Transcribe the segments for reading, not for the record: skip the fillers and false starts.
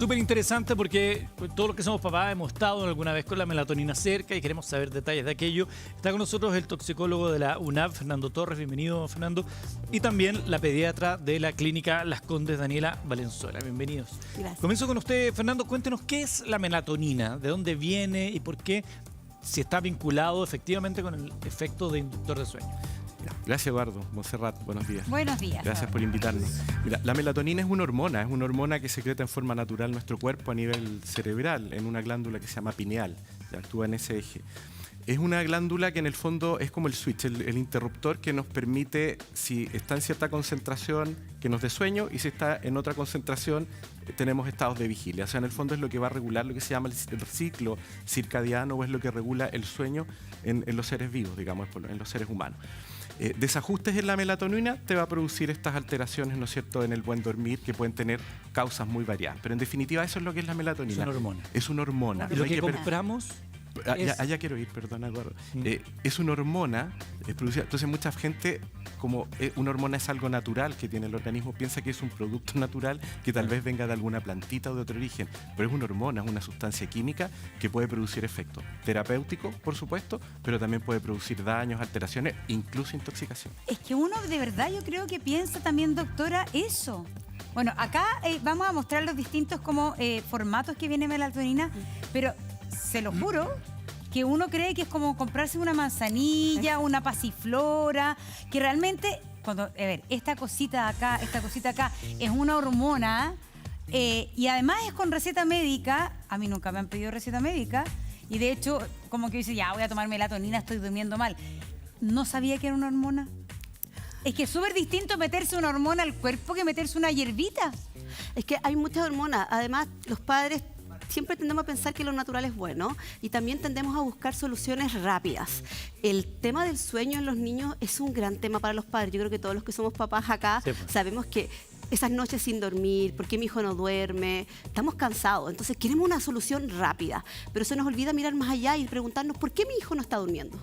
Súper interesante porque todos los que somos papás hemos estado alguna vez con la melatonina cerca y queremos saber detalles de aquello. Está con nosotros el toxicólogo de la UNAV, Fernando Torres. Bienvenido, Fernando. Y también la pediatra de la clínica Las Condes, Daniela Valenzuela. Bienvenidos. Gracias. Comienzo con usted, Fernando. Cuéntenos qué es la melatonina, de dónde viene y por qué, si está vinculado efectivamente con el efecto de inductor de sueño. Gracias, Eduardo. Monserrat, buenos días. Buenos días. Gracias por invitarnos. Mira, la melatonina es una hormona que secreta en forma natural nuestro cuerpo a nivel cerebral, en una glándula que se llama pineal, que actúa en ese eje. Es una glándula que en el fondo es como el switch, el interruptor que nos permite, si está en cierta concentración, que nos dé sueño, y si está en otra concentración, tenemos estados de vigilia. O sea, en el fondo es lo que va a regular lo que se llama el ciclo circadiano, o es lo que regula el sueño en los seres vivos, digamos, en los seres humanos. Desajustes en la melatonina te va a producir estas alteraciones, ¿no es cierto?, en el buen dormir, que pueden tener causas muy variadas. Pero en definitiva eso es lo que es la melatonina. Es una hormona. Es una hormona. Lo que compramos... Allá quiero ir, perdona, Eduardo. Es una hormona producida. Entonces mucha gente, como una hormona es algo natural que tiene el organismo, piensa que es un producto natural que tal vez venga de alguna plantita o de otro origen. Pero es una hormona, es una sustancia química que puede producir efectos terapéuticos, por supuesto, pero también puede producir daños, alteraciones, incluso intoxicación. Es que uno de verdad yo creo que piensa también, doctora, eso. Bueno, acá vamos a mostrar los distintos como formatos que viene melatonina, pero se lo juro que uno cree que es como comprarse una manzanilla, una pasiflora, que realmente, cuando, a ver, esta cosita acá es una hormona y además es con receta médica. A mí nunca me han pedido receta médica y de hecho como que dice, ya voy a tomar melatonina, estoy durmiendo mal. No sabía que era una hormona. Es que es súper distinto meterse una hormona al cuerpo que meterse una hierbita. Es que hay muchas hormonas. Además, los padres siempre tendemos a pensar que lo natural es bueno y también tendemos a buscar soluciones rápidas. El tema del sueño en los niños es un gran tema para los padres. Yo creo que todos los que somos papás acá sabemos que esas noches sin dormir, ¿por qué mi hijo no duerme? Estamos cansados, entonces queremos una solución rápida, pero se nos olvida mirar más allá y preguntarnos ¿por qué mi hijo no está durmiendo?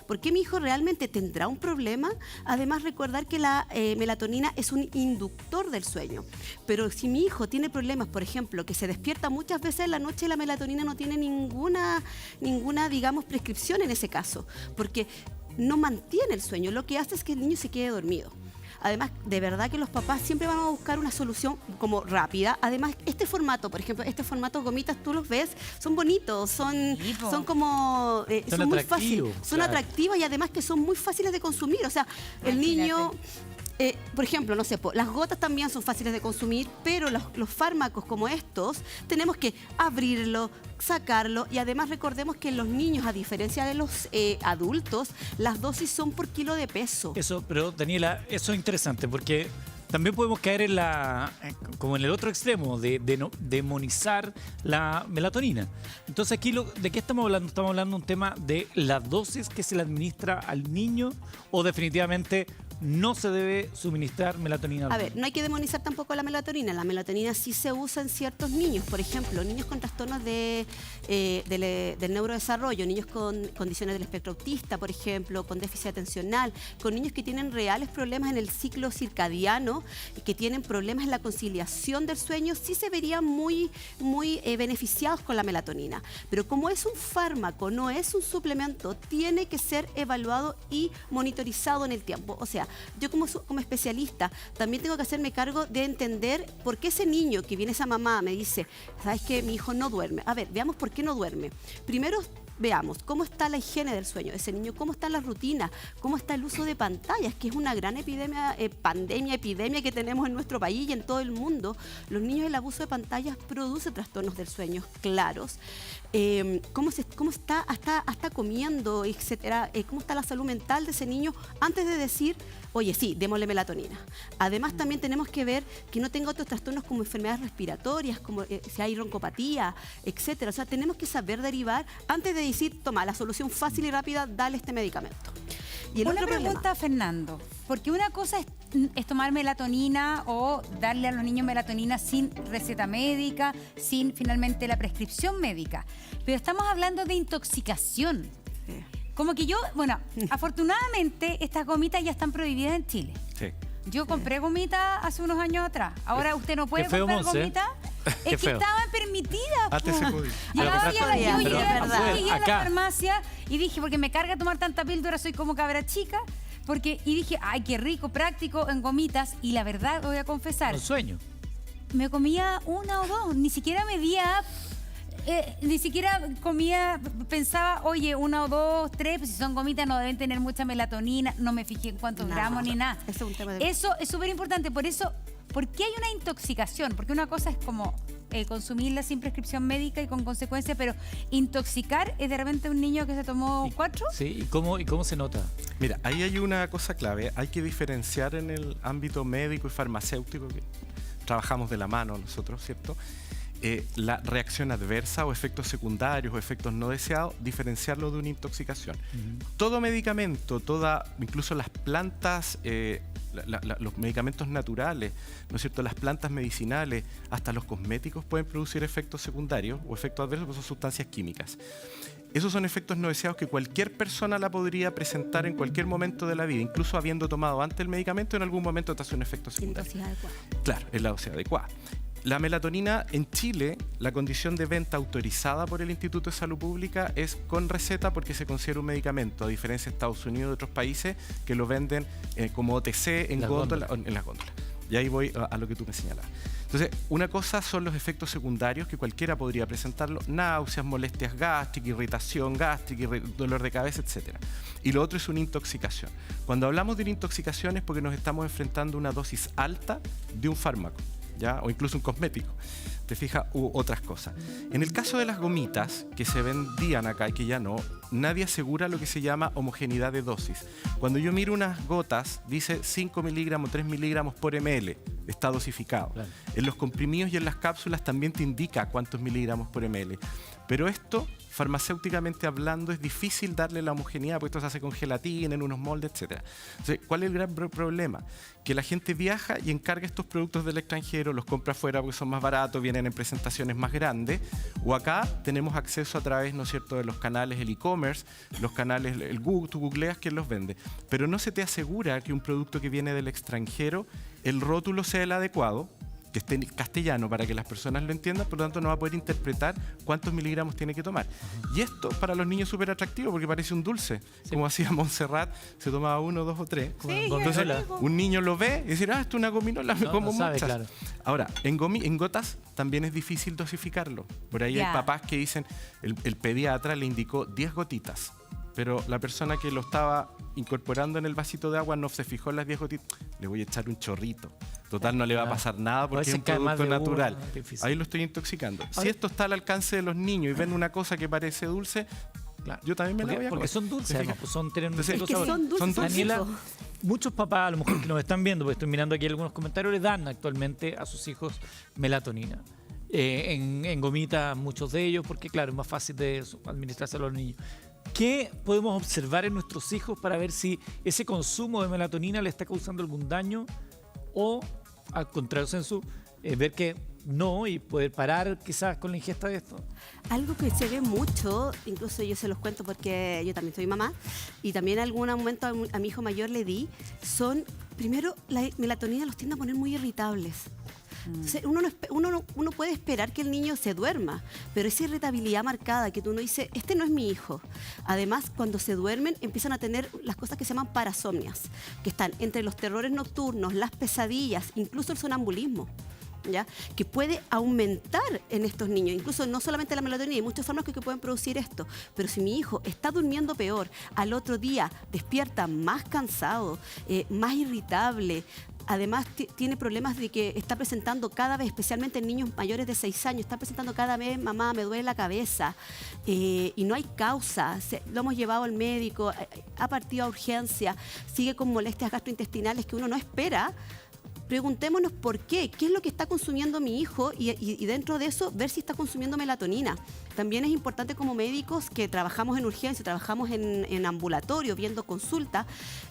¿Por qué mi hijo realmente tendrá un problema? Además, recordar que la melatonina es un inductor del sueño, pero si mi hijo tiene problemas, por ejemplo, que se despierta muchas veces en la noche, la melatonina no tiene ninguna, digamos, prescripción en ese caso, porque no mantiene el sueño, lo que hace es que el niño se quede dormido. Además, de verdad que los papás siempre van a buscar una solución como rápida. Además, este formato, por ejemplo, este formato gomitas, tú los ves, son bonitos, son como... son muy fáciles, son atractivos y además que son muy fáciles de consumir. O sea, el niño... por ejemplo, no sé, las gotas también son fáciles de consumir, pero los fármacos como estos tenemos que abrirlo, sacarlo y además recordemos que en los niños, a diferencia de los adultos, las dosis son por kilo de peso. Eso, pero Daniela, eso es interesante porque también podemos caer en como en el otro extremo, de demonizar la melatonina. Entonces aquí, ¿de qué estamos hablando? ¿Estamos hablando de un tema de la dosis que se le administra al niño o definitivamente no se debe suministrar melatonina? A ver, no hay que demonizar tampoco la melatonina. La melatonina sí se usa en ciertos niños. Por ejemplo, niños con trastornos del neurodesarrollo, niños con condiciones del espectro autista, por ejemplo, con déficit atencional, con niños que tienen reales problemas en el ciclo circadiano, que tienen problemas en la conciliación del sueño, sí se verían muy beneficiados con la melatonina. Pero como es un fármaco, no es un suplemento, tiene que ser evaluado y monitorizado en el tiempo. O sea, yo como especialista también tengo que hacerme cargo de entender por qué ese niño que viene esa mamá me dice, ¿sabes qué? Mi hijo no duerme. A ver, veamos por qué no duerme. Primero, veamos cómo está la higiene del sueño de ese niño, cómo está la rutina, cómo está el uso de pantallas, que es una gran epidemia que tenemos en nuestro país y en todo el mundo. Los niños, el abuso de pantallas produce trastornos del sueño claros. Cómo está hasta comiendo, etcétera, cómo está la salud mental de ese niño antes de decir, oye, sí, démosle melatonina. Además, también tenemos que ver que no tenga otros trastornos como enfermedades respiratorias, como si hay broncopatía, etcétera. O sea, tenemos que saber derivar antes de decir, toma, la solución fácil y rápida, dale este medicamento. Y una pregunta, Fernando, porque una cosa es tomar melatonina o darle a los niños melatonina sin receta médica, sin finalmente la prescripción médica, pero estamos hablando de intoxicación. Como que yo, bueno, afortunadamente estas gomitas ya están prohibidas en Chile. Sí. Yo compré gomitas hace unos años atrás. Ahora usted no puede comprar gomitas. Qué Es que feo. estaban permitidas. Hazte ese código. Llegaba yo, Pero yo llegué es verdad. llegué a la Acá. farmacia y dije, porque me carga tomar tanta píldora, soy como cabra chica. Y dije, ay, qué rico, práctico, en gomitas. Y la verdad, voy a confesar, Un sueño. me comía una o dos, ni siquiera medía, ni siquiera comía, pensaba, oye, una o dos, tres, pues si son gomitas no deben tener mucha melatonina, no me fijé en cuántos No, gramos ni nada. eso es un tema de- Eso es súper importante, por eso, ¿por qué hay una intoxicación? Porque una cosa es como consumirla sin prescripción médica y con consecuencias, pero intoxicar es de repente un niño que se tomó 4. Sí, ¿y cómo se nota? Mira, ahí hay una cosa clave. Hay que diferenciar en el ámbito médico y farmacéutico, que trabajamos de la mano nosotros, ¿cierto? La reacción adversa o efectos secundarios o efectos no deseados, diferenciarlo de una intoxicación. Todo medicamento, incluso las plantas, los medicamentos naturales, ¿no es cierto? Las plantas medicinales, hasta los cosméticos pueden producir efectos secundarios o efectos adversos, porque son sustancias químicas. Esos son efectos no deseados que cualquier persona la podría presentar en cualquier momento de la vida, incluso habiendo tomado antes el medicamento, en algún momento te hace un efecto Sin secundario. dosis adecuada. Claro, es la dosis adecuada. La melatonina en Chile, la condición de venta autorizada por el Instituto de Salud Pública es con receta porque se considera un medicamento, a diferencia de Estados Unidos y de otros países que lo venden como OTC en Las góndola, en las góndolas. Y ahí voy a lo que tú me señalabas. Entonces, una cosa son los efectos secundarios que cualquiera podría presentarlo: náuseas, molestias gástricas, irritación gástrica, dolor de cabeza, etc. Y lo otro es una intoxicación. Cuando hablamos de una intoxicación es porque nos estamos enfrentando a una dosis alta de un fármaco, ¿ya? O incluso un cosmético, te fijas, u otras cosas. En el caso de las gomitas que se vendían acá y que ya no, nadie asegura lo que se llama homogeneidad de dosis. Cuando yo miro unas gotas, dice 5 miligramos, 3 miligramos por ml, está dosificado. Claro. En los comprimidos y en las cápsulas también te indica cuántos miligramos por ml. Pero esto, farmacéuticamente hablando, es difícil darle la homogeneidad, porque esto se hace con gelatina, en unos moldes, etc. Entonces, ¿cuál es el gran problema? Que la gente viaja y encarga estos productos del extranjero, los compra afuera porque son más baratos, vienen en presentaciones más grandes, o acá tenemos acceso a través, ¿no es cierto?, de los canales, el e-commerce, los canales, el Google, tú googleas quién los vende. Pero no se te asegura que un producto que viene del extranjero, el rótulo sea el adecuado, que esté en castellano para que las personas lo entiendan, por lo tanto no va a poder interpretar cuántos miligramos tiene que tomar. Y esto para los niños es súper atractivo porque parece un dulce, como hacía Montserrat, se tomaba 1, 2 o 3. Sí, Entonces, Un niño lo ve y dice, esto es una gominola, me No, como no sabe, muchas. claro. Ahora, en gotas también es difícil dosificarlo. Por ahí Ya. hay papás que dicen, el pediatra le indicó 10 gotitas, pero la persona que lo estaba incorporando en el vasito de agua no se fijó en las 10 gotitas. Le voy a echar un chorrito. Total, no le va a pasar nada porque veces es un cae más producto de natural. una, difícil. Ahí lo estoy intoxicando. Si Ahora- esto está al alcance de los niños y ven una cosa que parece dulce, Claro. yo también me la voy a Porque comer. son dulces, ¿Te además, fijas? pues son, tienen un Entonces, cierto Es que sabor. son dulces, Son son dulces. Daniela, ricos. muchos papás, a lo mejor que nos están viendo, porque estoy mirando aquí algunos comentarios, le dan actualmente a sus hijos melatonina. En gomitas, muchos de ellos, porque claro, es más fácil de administrarse a los niños. ¿Qué podemos observar en nuestros hijos para ver si ese consumo de melatonina le está causando algún daño o, al contrario, Sensu, ver que no y poder parar quizás con la ingesta de esto? Algo que se ve mucho, incluso yo se los cuento porque yo también soy mamá, y también en algún momento a mi hijo mayor le di, son, primero, la melatonina los tiende a poner muy irritables. Entonces, uno puede esperar que el niño se duerma, pero esa irritabilidad marcada que uno dice, este no es mi hijo. Además, cuando se duermen, empiezan a tener las cosas que se llaman parasomnias, que están entre los terrores nocturnos, las pesadillas, incluso el sonambulismo, ¿ya? Que puede aumentar en estos niños. Incluso no solamente la melatonina, hay muchos fármacos que pueden producir esto, pero si mi hijo está durmiendo peor, al otro día despierta más cansado, más irritable, además tiene problemas de que está presentando cada vez, especialmente en niños mayores de 6 años, está presentando cada vez, mamá, me duele la cabeza, y no hay causa, lo hemos llevado al médico, ha partido a urgencia, sigue con molestias gastrointestinales que uno no espera. Preguntémonos por qué es lo que está consumiendo mi hijo y dentro de eso ver si está consumiendo melatonina. También es importante como médicos que trabajamos en urgencia, trabajamos en ambulatorio, viendo consulta,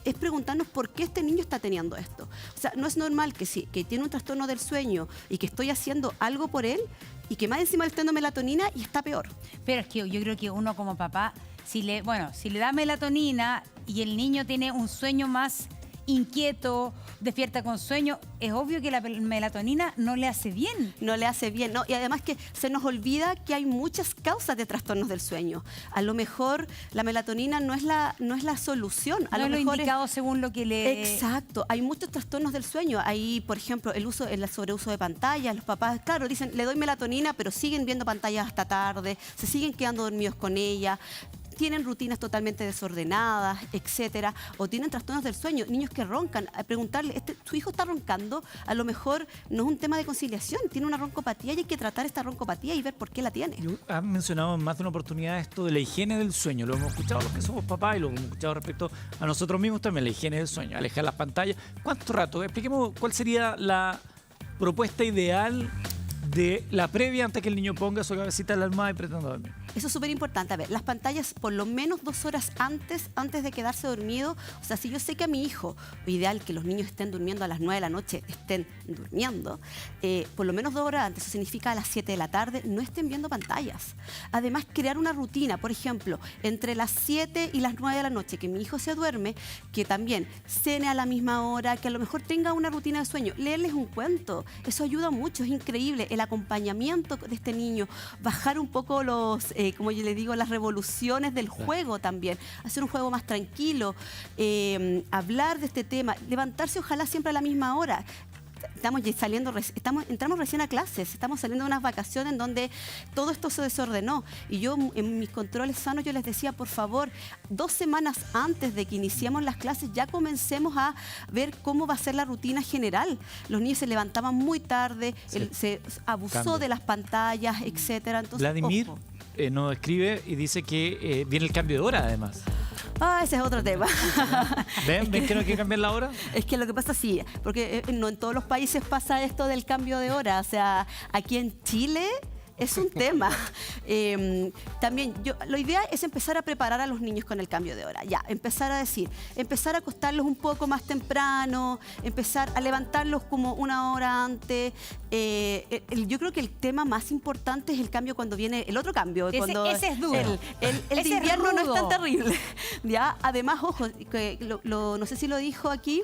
es preguntarnos por qué este niño está teniendo esto. O sea, no es normal que tiene un trastorno del sueño y que estoy haciendo algo por él y que más encima le esté dando melatonina y está peor. Pero es que yo creo que uno como papá, si le da melatonina y el niño tiene un sueño más inquieto, despierta con sueño, es obvio que la melatonina no le hace bien. No le hace bien, ¿no? Y además que se nos olvida que hay muchas causas de trastornos del sueño. A lo mejor la melatonina no es la solución. A No lo es lo mejor indicado según lo que le... Exacto, hay muchos trastornos del sueño. Hay, por ejemplo, el sobreuso de pantallas. Los papás, claro, dicen, le doy melatonina, pero siguen viendo pantallas hasta tarde, se siguen quedando dormidos con ella, tienen rutinas totalmente desordenadas, etcétera, o tienen trastornos del sueño, niños que roncan. A preguntarle, ¿su hijo está roncando? A lo mejor no es un tema de conciliación, tiene una roncopatía y hay que tratar esta roncopatía y ver por qué la tiene. Has mencionado en más de una oportunidad esto de la higiene del sueño. Lo hemos escuchado los que somos papás y lo hemos escuchado respecto a nosotros mismos también, la higiene del sueño, alejar las pantallas. ¿Cuánto rato? Expliquemos cuál sería la propuesta ideal de la previa antes que el niño ponga su cabecita en la almohada y pretenda dormir. Eso es súper importante. A ver, las pantallas por lo menos 2 horas antes de quedarse dormido. O sea, si yo sé que a mi hijo, ideal que los niños estén durmiendo a las 9 de la noche, estén durmiendo, por lo menos 2 horas antes, eso significa a las 7 de la tarde, no estén viendo pantallas. Además, crear una rutina, por ejemplo, entre las 7 y las 9 de la noche, que mi hijo se duerme, que también cene a la misma hora, que a lo mejor tenga una rutina de sueño, leerles un cuento, eso ayuda mucho, es increíble. El acompañamiento de este niño, bajar un poco como yo le digo, las revoluciones del juego también, hacer un juego más tranquilo, hablar de este tema, levantarse ojalá siempre a la misma hora. Entramos recién a clases, estamos saliendo de unas vacaciones en donde todo esto se desordenó. Y yo en mis controles sanos yo les decía, por favor, 2 semanas antes de que iniciemos las clases ya comencemos a ver cómo va a ser la rutina general. Los niños se levantaban muy tarde, Sí. se abusó Cambio. de las pantallas, etcétera. Entonces, Vladimir ojo. nos escribe y dice que viene el cambio de hora además. Ese es otro tema. ¿Ven que no hay que cambiar la hora? Es que lo que pasa sí, porque no en todos los países pasa esto del cambio de hora. O sea, aquí en Chile es un tema. También, lo ideal es empezar a preparar a los niños con el cambio de hora. Ya, empezar a acostarlos un poco más temprano, empezar a levantarlos como 1 hora antes. Yo creo que el tema más importante es el cambio cuando viene, el otro cambio. Ese es duro. El Ese de es invierno no es tan rudo. terrible. ¿Ya? Además, ojo, que no sé si lo dijo aquí,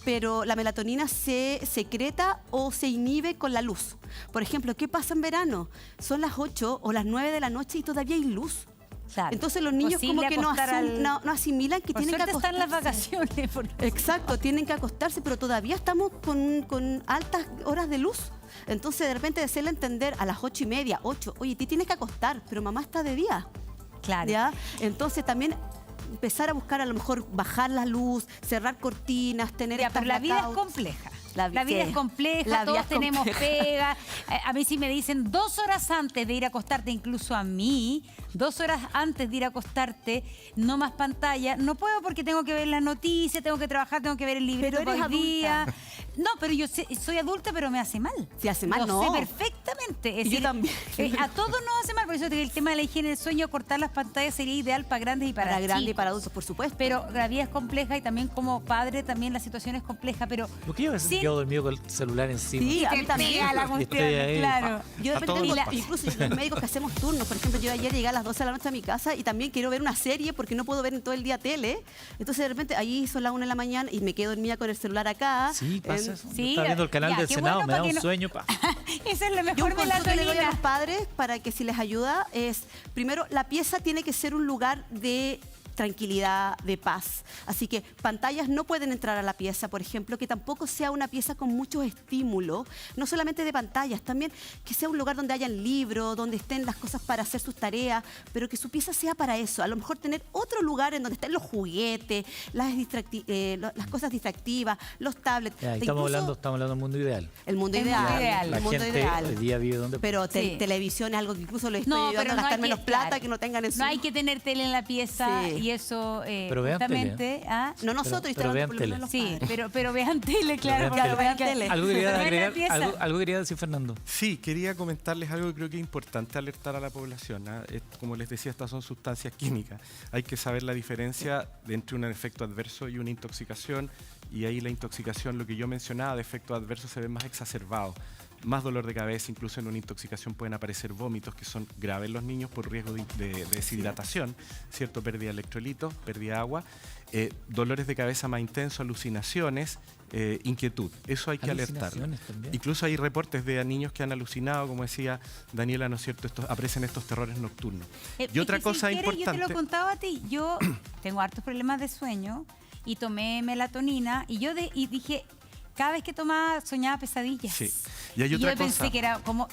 pero la melatonina se secreta o se inhibe con la luz. Por ejemplo, ¿qué pasa en verano? Son las 8 o las 9 de la noche y todavía hay luz. Claro. Entonces los niños Posible como que no acostar no asimilan que Por tienen que suerte están acostarse. las vacaciones. porque- Exacto, tienen que acostarse, pero todavía estamos con altas horas de luz. Entonces de repente hacerle entender a las 8:30, 8, oye, te tienes que acostar, pero mamá está de día. Claro. ¿Ya? Entonces también empezar a buscar a lo mejor bajar la luz, cerrar cortinas, tener Ya, estas pero la vida es blackouts. compleja. La La vida sí. es compleja, La vida todos es tenemos compleja. pega. A mí sí me dicen 2 horas antes de ir a acostarte, incluso a mí, 2 horas antes de ir a acostarte, no más pantalla. No puedo porque tengo que ver las noticias, tengo que trabajar, tengo que ver el libreto Pero eres por día. adulta. No, pero yo soy adulta, pero me hace mal. Si hace mal, Lo no. sé perfectamente. Es Y yo también. A todos nos hace mal, por eso el tema de la higiene del sueño, cortar las pantallas sería ideal para grandes y para Para grandes y chicos. para adultos, por supuesto. Pero la vida es compleja y también como padre también la situación es compleja, pero Porque yo a veces me sin- quedo dormido con el celular encima. Sí, a te mí también. pega la Y cuestión, estoy ahí, claro. Yo de A repente, todos nos pasa. incluso los médicos que hacemos turnos, por ejemplo, yo ayer llegué a las 12 de la noche a mi casa y también quiero ver una serie porque no puedo ver en todo el día tele. Entonces de repente ahí son las 1 de la mañana y me quedo dormida con el celular acá. Sí, pasa eso. sí, Yo estaba viendo el canal ya, del qué Senado, bueno me da para un que no- sueño. Pa. Esa es la Yo un mejor consejo que le doy a melatonina. los padres para que si les ayuda es, primero, la pieza tiene que ser un lugar de tranquilidad, de paz. Así que pantallas no pueden entrar a la pieza, por ejemplo, que tampoco sea una pieza con muchos estímulos, no solamente de pantallas, también que sea un lugar donde hayan libros, donde estén las cosas para hacer sus tareas, pero que su pieza sea para eso. A lo mejor tener otro lugar en donde estén los juguetes, las cosas distractivas, los tablets. Ya, Incluso estamos hablando del mundo ideal. el mundo El ideal. mundo ideal. La El mundo gente ideal. hoy día vive donde... Pero Sí. televisión es algo que incluso les estoy No, ayudando pero a no gastar hay menos que, plata claro, que no tengan en su... no hay que tener tele en la pieza Sí. y eso Pero vean justamente... No nosotros, Pero estoy hablando vean por lo menos tele. los Sí, padres. pero vean tele, claro. vean porque tele. hay que- Tele. Algo quería Pero en la agregar, pieza. algo quería decir Fernando. Sí, quería comentarles algo que creo que es importante alertar a la población. ¿Ah? Como les decía, estas son sustancias químicas. Hay que saber la diferencia entre un efecto adverso y una intoxicación. Y ahí la intoxicación, lo que yo mencionaba de efectos adversos, se ve más exacerbado. más dolor de cabeza, incluso en una intoxicación pueden aparecer vómitos que son graves en los niños por riesgo de deshidratación, ¿cierto? Pérdida de electrolitos, pérdida de agua, dolores de cabeza más intensos, alucinaciones, inquietud. Eso hay que alertarlo. También. Incluso hay reportes de niños que han alucinado, como decía Daniela, ¿no es cierto? Aparecen estos terrores nocturnos. Y otra que cosa si quieres, importante... yo te lo contaba a ti, yo tengo hartos problemas de sueño y tomé melatonina y dije, cada vez que tomaba soñaba pesadillas. Sí. Y hay yo otra pensé cosa... que era como,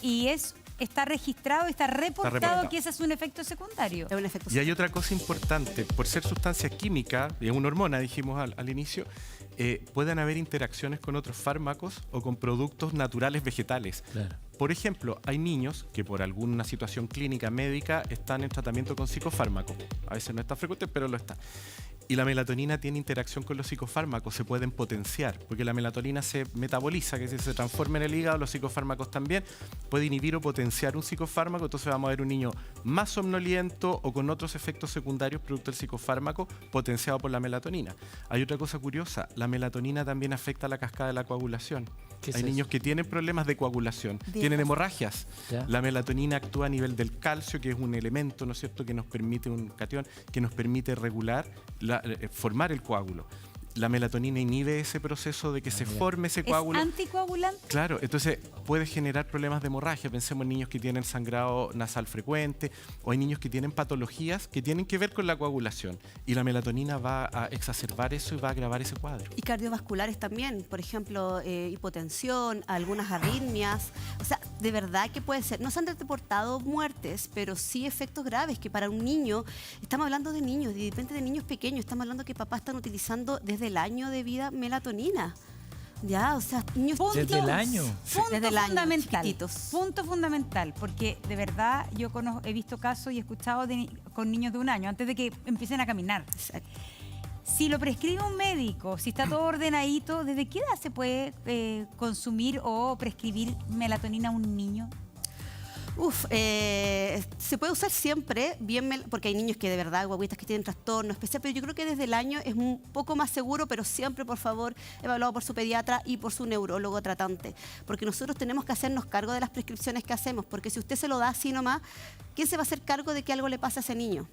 está registrado, está reportado que ese es un efecto secundario. Es un efecto Y hay otra cosa importante, por ser sustancia química, es una hormona, dijimos al inicio, pueden haber interacciones con otros fármacos o con productos naturales vegetales. Claro. Por ejemplo, hay niños que por alguna situación clínica médica están en tratamiento con psicofármacos. A veces no está frecuente, pero lo está. Y la melatonina tiene interacción con los psicofármacos, se pueden potenciar, porque la melatonina se metaboliza, que se transforma en el hígado, los psicofármacos también, puede inhibir o potenciar un psicofármaco, entonces vamos a ver un niño más somnoliento o con otros efectos secundarios producto del psicofármaco potenciado por la melatonina. Hay otra cosa curiosa, la melatonina también afecta la cascada de la coagulación. ¿Qué es Hay eso? niños que tienen problemas de coagulación, tienen hemorragias. Ya. La melatonina actúa a nivel del calcio, que es un elemento, ¿no es cierto?, que nos permite, un catión, que nos permite regular, formar el coágulo. La melatonina inhibe ese proceso de que se forme ese coágulo. ¿Es anticoagulante? Claro, entonces puede generar problemas de hemorragia. Pensemos en niños que tienen sangrado nasal frecuente o hay niños que tienen patologías que tienen que ver con la coagulación. Y la melatonina va a exacerbar eso y va a agravar ese cuadro. Y cardiovasculares también, por ejemplo, hipotensión, algunas arritmias. O sea, de verdad que puede ser. No se han reportado muertes, pero sí efectos graves que para un niño, estamos hablando de niños, de repente de niños pequeños, estamos hablando que papás están utilizando desde el año de vida melatonina. Ya, o sea, niños Desde el año. Punto Desde el año, fundamental. chiquititos. Punto fundamental, porque de verdad yo he visto casos y he escuchado con niños de 1 año, antes de que empiecen a caminar. Exacto. Si lo prescribe un médico, si está todo ordenadito, ¿desde qué edad se puede consumir o prescribir melatonina a un niño? Se puede usar siempre, porque hay niños que de verdad, guaguitas que tienen trastorno especial, pero yo creo que desde el año es un poco más seguro, pero siempre, por favor, evaluado por su pediatra y por su neurólogo tratante, porque nosotros tenemos que hacernos cargo de las prescripciones que hacemos, porque si usted se lo da así nomás, ¿quién se va a hacer cargo de que algo le pase a ese niño?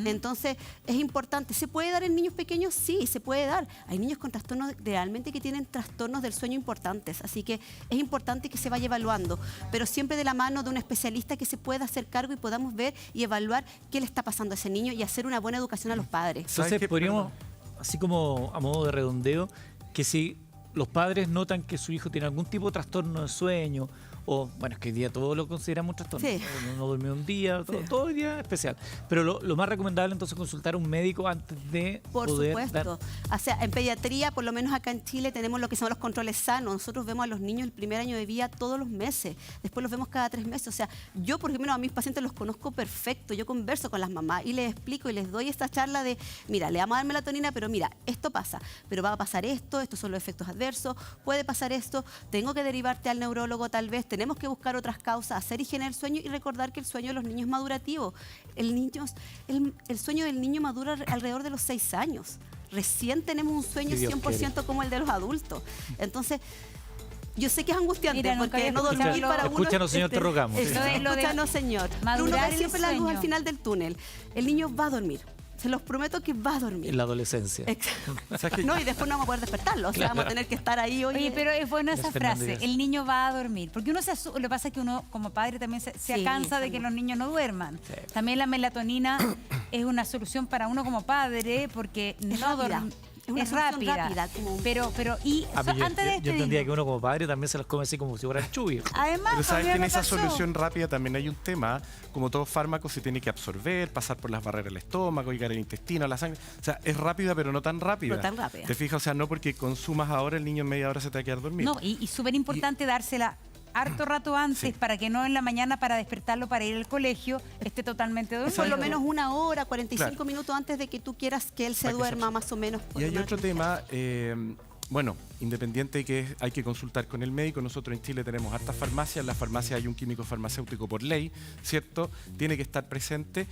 Entonces, es importante. ¿Se puede dar en niños pequeños? Sí, se puede dar. Hay niños con trastornos realmente que tienen trastornos del sueño importantes, así que es importante que se vaya evaluando, pero siempre de la mano de un especialista que se pueda hacer cargo y podamos ver y evaluar qué le está pasando a ese niño y hacer una buena educación a los padres. Entonces qué? podríamos, así como a modo de redondeo, que si los padres notan que su hijo tiene algún tipo de trastorno de sueño, o bueno, es que hoy día todo lo consideramos un trastorno. Sí. No durmió un día, todo el día es especial. Pero lo más recomendable entonces es consultar a un médico antes de Por poder supuesto. O sea, en pediatría, por lo menos acá en Chile, tenemos lo que son los controles sanos. Nosotros vemos a los niños el primer año de vida todos los meses. Después los vemos cada 3 meses. O sea, yo, por ejemplo, a mis pacientes los conozco perfecto. Yo converso con las mamás y les explico y les doy esta charla de, mira, le vamos a dar melatonina, pero mira, esto pasa. Pero va a pasar esto, estos son los efectos adversos, puede pasar esto, tengo que derivarte al neurólogo tal vez, tenemos que buscar otras causas, hacer higiene del sueño y recordar que el sueño de los niños es madurativo. El sueño del niño madura alrededor de los 6 años. Recién tenemos un sueño Si Dios 100% como el de los adultos. Entonces, yo sé que es angustiante Mira, nunca porque había no dormir escuchado. para uno... Escúchanos, señor, te rogamos. Escúchanos, señor. Pero uno madurar ve el siempre la luz sueño. al final del túnel. El niño va a dormir. Se los prometo que va a dormir. en la adolescencia. Exacto. ¿Sabes qué? No, y después no vamos a poder despertarlo. O sea, vamos a tener que estar ahí hoy. Oye, pero es buena esa Fernando frase, Díaz. el niño va a dormir, porque uno lo que pasa es que uno como padre también se Sí, cansa de que los niños no duerman. También la melatonina es una solución para uno como padre, porque Es no rápida. dormir Es una es solución rápida. rápida, como- Pero antes de Yo entendía despedirnos, que uno como padre también se las come así como si fueran chubi. además, Pero sabes todavía que en no esa pasó. solución rápida también hay un tema, como todo fármaco se tiene que absorber, pasar por las barreras del estómago, llegar al intestino, a la sangre. O sea, es rápida pero no tan rápida. No tan rápida. ¿Te fijas? O sea, no porque consumas ahora el niño en media hora se te va a quedar dormido. No, y súper importante dársela harto rato antes Sí. para que no en la mañana para despertarlo para ir al colegio esté totalmente dormido. Por lo menos 1 hora, 45 Claro. minutos antes de que tú quieras que él se Para que se duerma, absorba. más o menos. por Y hay una otro noche. tema, bueno, independiente de que hay que consultar con el médico, nosotros en Chile tenemos hartas farmacias, en las farmacias hay un químico farmacéutico por ley, ¿cierto? Tiene que estar presente.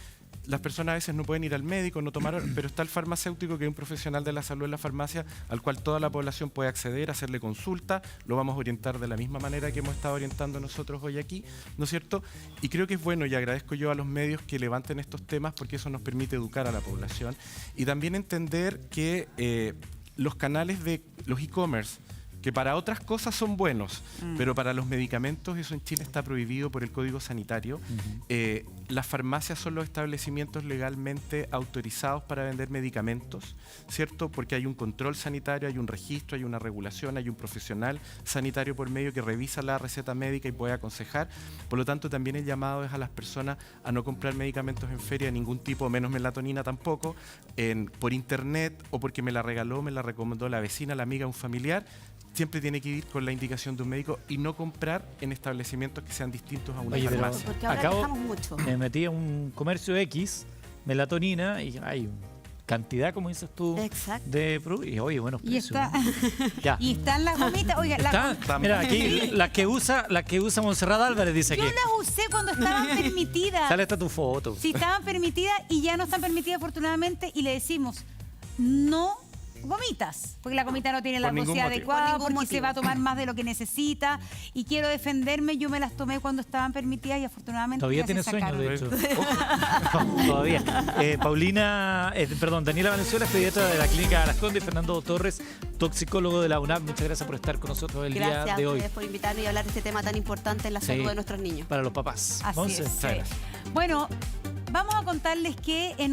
las personas a veces no pueden ir al médico, no tomar, pero está el farmacéutico, que es un profesional de la salud en la farmacia, al cual toda la población puede acceder, hacerle consulta, lo vamos a orientar de la misma manera que hemos estado orientando nosotros hoy aquí, ¿no es cierto? Y creo que es bueno, y agradezco yo a los medios que levanten estos temas, porque eso nos permite educar a la población y también entender que los canales de los e-commerce, que para otras cosas son buenos, pero para los medicamentos eso en Chile está prohibido por el Código Sanitario. Las farmacias son los establecimientos legalmente autorizados para vender medicamentos, ¿cierto? Porque hay un control sanitario, hay un registro, hay una regulación, hay un profesional sanitario por medio que revisa la receta médica y puede aconsejar. Por lo tanto, también el llamado es a las personas a no comprar medicamentos en feria de ningún tipo, menos melatonina tampoco, por internet o porque me la regaló, me la recomendó la vecina, la amiga, un familiar. Siempre tiene que ir con la indicación de un médico y no comprar en establecimientos que sean distintos a una Oye, pero farmacia. Porque ahora dejamos mucho. me metí a un comercio X, melatonina, y hay cantidad, como dices tú, Exacto. de productos. Y oye, buenos Y precios. está, Ya. y están las gomitas. Oiga, Mira, aquí la que usa Montserrat Álvarez dice yo que las usé cuando estaban permitidas. sale hasta tu foto. Sí, estaban permitidas y ya no están permitidas afortunadamente y le decimos, no gomitas, porque la gomita no tiene la Por ningún dosis motivo. adecuada, Por ningún porque se motivo. va a tomar más de lo que necesita y quiero defenderme, yo me las tomé cuando estaban permitidas y afortunadamente Todavía ya tiene se sueño, sacaron. de hecho. Todavía. Daniela Valenzuela, pediatra de la Clínica Las Condes, y Fernando Torres, toxicólogo de la UNAM. Muchas gracias por estar con nosotros el Gracias día a de hoy. ustedes por invitarnos y hablar de este tema tan importante en la Sí. salud de nuestros niños. Para los papás. Así Monse. es. Sí. Bueno, vamos a contarles que en